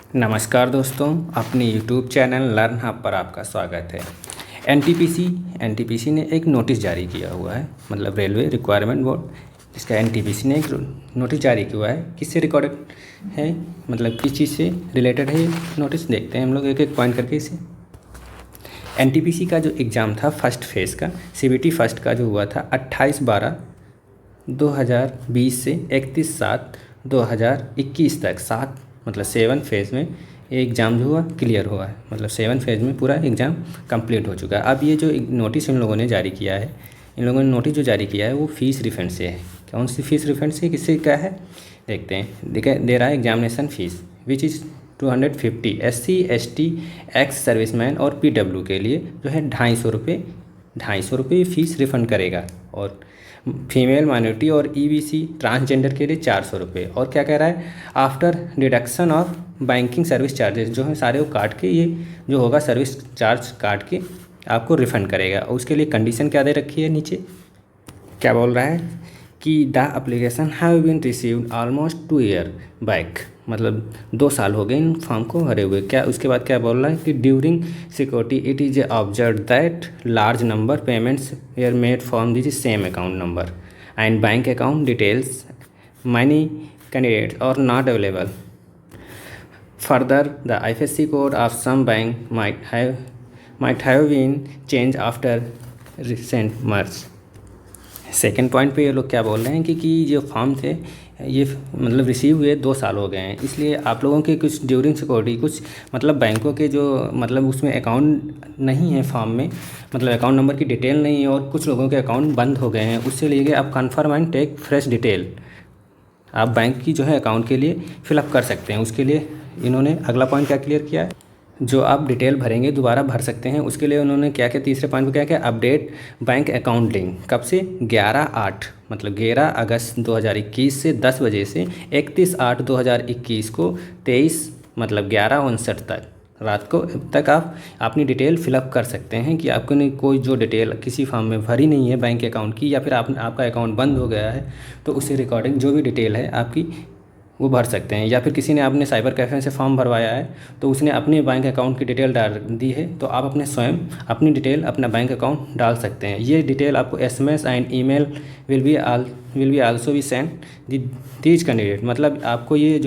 नमस्कार दोस्तों, अपने YouTube चैनल लर्न हब पर आपका स्वागत है। एनटीपीसी ने एक नोटिस जारी किया हुआ है, मतलब रेलवे रिक्वायरमेंट बोर्ड, जिसका एनटीपीसी ने एक नोटिस जारी किया है। किससे रिकॉर्डेड है, मतलब किस चीज़ से रिलेटेड है ये नोटिस, देखते हैं हम लोग एक एक पॉइंट करके इसे। एनटीपीसी का जो एग्ज़ाम था फर्स्ट फेज़ का, सीबीटी फर्स्ट का जो हुआ था 28/12/2020 से 31/7/2021 तक, 7 मतलब 7 फेज़ में ये एग्ज़ाम जो हुआ क्लियर हुआ है, मतलब 7 फेज़ में पूरा एग्ज़ाम कंप्लीट हो चुका है। अब ये जो नोटिस इन लोगों ने जारी किया है, इन लोगों ने नोटिस जो जारी किया है वो फ़ीस रिफंड से है। कौन सी फ़ीस रिफंड से, किससे क्या है देखते हैं। दे रहा है examination fees which is 250 SC ST ex serviceman और PW के लिए जो है 250 रुपये फ़ीस रिफ़ंड करेगा, और फीमेल माइनॉरिटी और EBC ट्रांसजेंडर के लिए 400 रुपये। और क्या कह रहा है, after deduction of banking service charges, जो है सारे वो काट के, ये जो होगा सर्विस चार्ज काट के आपको रिफ़ंड करेगा। और उसके लिए कंडीशन क्या दे रखी है, नीचे क्या बोल रहा है कि the application have been received almost 2 year back, मतलब 2 साल हो गए इन फॉर्म को भरे हुए। क्या उसके बाद क्या बोल रहा है कि during security it is observe that large number payments were made from this same account number and bank account details many candidates are not available. Further, the IFSC code of some bank might have been changed after recent merge. Second point पे ये लोग क्या बोल रहे हैं कि जो form थे ये मतलब रिसीव हुए 2 साल हो गए हैं, इसलिए आप लोगों के कुछ ड्यूरिंग सिक्योरिटी, कुछ मतलब बैंकों के जो मतलब उसमें अकाउंट नहीं है फॉर्म में, मतलब अकाउंट नंबर की डिटेल नहीं है, और कुछ लोगों के अकाउंट बंद हो गए हैं। उससे लिए आप confirm and take fresh detail, आप बैंक की जो है अकाउंट के लिए फिलअप कर सकते हैं। उसके लिए इन्होंने अगला पॉइंट क्या क्लियर किया है, जो आप डिटेल भरेंगे दोबारा भर सकते हैं। उसके लिए उन्होंने क्या क्या तीसरे पॉइंट पे क्या अपडेट बैंक अकाउंट लिंक, कब से 11/8 मतलब 11 अगस्त 2021 से 10 बजे से 31/8/2021 को 23 मतलब 11:59 तक रात को तक आप अपनी डिटेल फिलअप कर सकते हैं। कि आपको ने कोई जो डिटेल किसी फॉर्म में भरी नहीं है बैंक अकाउंट की, या फिर आपका अकाउंट बंद हो गया है, तो उसी रिकॉर्डिंग जो भी डिटेल है आपकी वो भर सकते हैं। या फिर किसी ने आपने साइबर कैफ़े से फॉर्म भरवाया है तो उसने अपने बैंक अकाउंट की डिटेल डाल दी है, तो आप अपने स्वयं अपनी डिटेल अपना बैंक अकाउंट डाल सकते हैं। ये डिटेल आपको SMS and email will be also be send these candidate, मतलब आपको ये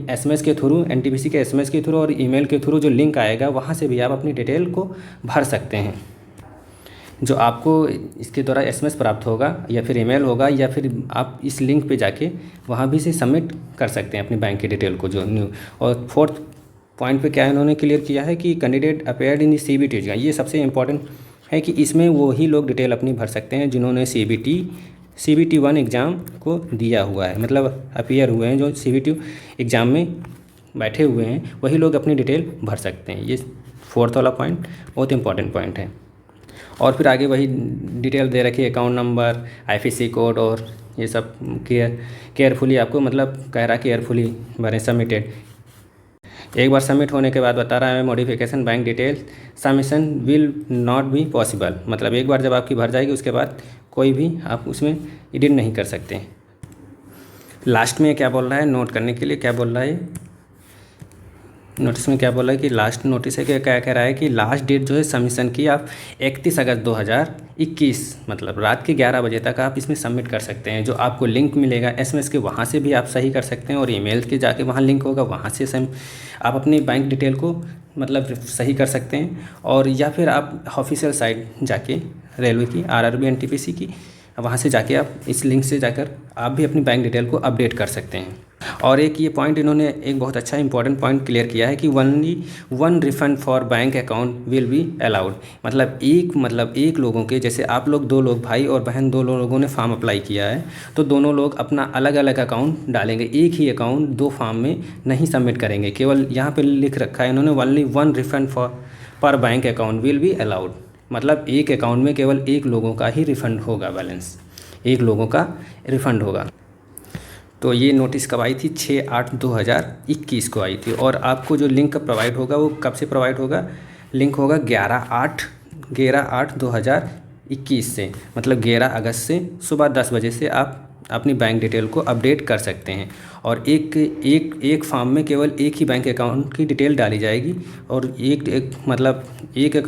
SMS के थ्रू, NTPC के SMS के थ्रू और ईमेल के थ्रू जो लिंक आएगा वहाँ से भी आप अपनी डिटेल को भर सकते हैं। जो आपको इसके द्वारा SMS प्राप्त होगा या फिर ईमेल होगा, या फिर आप इस लिंक पे जाके वहाँ भी से सबमिट कर सकते हैं अपनी बैंक की डिटेल को, जो न्यू। और फोर्थ पॉइंट पे क्या इन्होंने क्लियर किया है कि कैंडिडेट अपेयर्ड इन दी CBT का, ये सबसे इम्पॉर्टेंट है कि इसमें वो ही लोग डिटेल अपनी भर सकते हैं जिन्होंने CBT 1 एग्ज़ाम को दिया हुआ है, मतलब अपेयर हुए हैं, जो CBT एग्ज़ाम में बैठे हुए हैं, वही लोग अपनी डिटेल भर सकते हैं। ये फोर्थ वाला पॉइंट बहुत इंपॉर्टेंट पॉइंट है। और फिर आगे वही डिटेल दे रखी है, अकाउंट नंबर, IFSC कोड, और ये सब केयरफुली आपको मतलब कह रहा केयरफुली भरें। सबमिटेड, एक बार सबमिट होने के बाद बता रहा है modification bank details submission will not be possible, मतलब एक बार जब आपकी भर जाएगी उसके बाद कोई भी आप उसमें एडिट नहीं कर सकते। लास्ट में क्या बोल रहा है, नोट करने के लिए क्या बोल रहा है, नोटिस में क्या बोला है कि लास्ट नोटिस है कि क्या कह रहा है कि लास्ट डेट जो है सबमिशन की आप 31 अगस्त 2021 मतलब रात के 11 बजे तक आप इसमें सबमिट कर सकते हैं। जो आपको लिंक मिलेगा SMS के, वहाँ से भी आप सही कर सकते हैं, और ईमेल के जाके वहाँ लिंक होगा, वहाँ से आप अपनी बैंक डिटेल को मतलब सही कर सकते हैं। और या फिर आप ऑफिशियल साइट जाके रेलवे की RRB NTPC की, वहाँ से जाके आप इस लिंक से जाकर आप भी अपनी बैंक डिटेल को अपडेट कर सकते हैं। और एक ये पॉइंट इन्होंने एक बहुत अच्छा इंपॉर्टेंट पॉइंट क्लियर किया है कि only 1 refund for bank account will be allowed, मतलब एक लोगों के, जैसे आप लोग 2 लोग भाई और बहन 2 लोगों ने फॉर्म अप्लाई किया है, तो दोनों लोग अपना अलग अलग अकाउंट डालेंगे, एक ही अकाउंट 2 फॉर्म में नहीं सबमिट करेंगे। केवल यहाँ पर लिख रखा है इन्होंने ओनली 1 रिफंड पर bank account will be allowed, मतलब एक अकाउंट में केवल एक लोगों का ही रिफ़ंड होगा, बैलेंस एक लोगों का रिफ़ंड होगा। तो ये नोटिस कब आई थी, 6/8/2021 को आई थी। और आपको जो लिंक प्रोवाइड होगा वो कब से प्रोवाइड होगा, लिंक होगा 11/8/2021 से, मतलब 11 अगस्त से सुबह 10 बजे से आप अपनी बैंक डिटेल को अपडेट कर सकते हैं। और एक फॉर्म में केवल एक ही बैंक अकाउंट की डिटेल डाली जाएगी और एक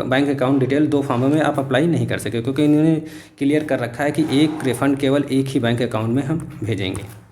बैंक अकाउंट डिटेल 2 फॉर्मों में आप अप्लाई नहीं कर सके, क्योंकि इन्होंने क्लियर कर रखा है कि एक रिफ़ंड केवल एक ही बैंक अकाउंट में हम भेजेंगे।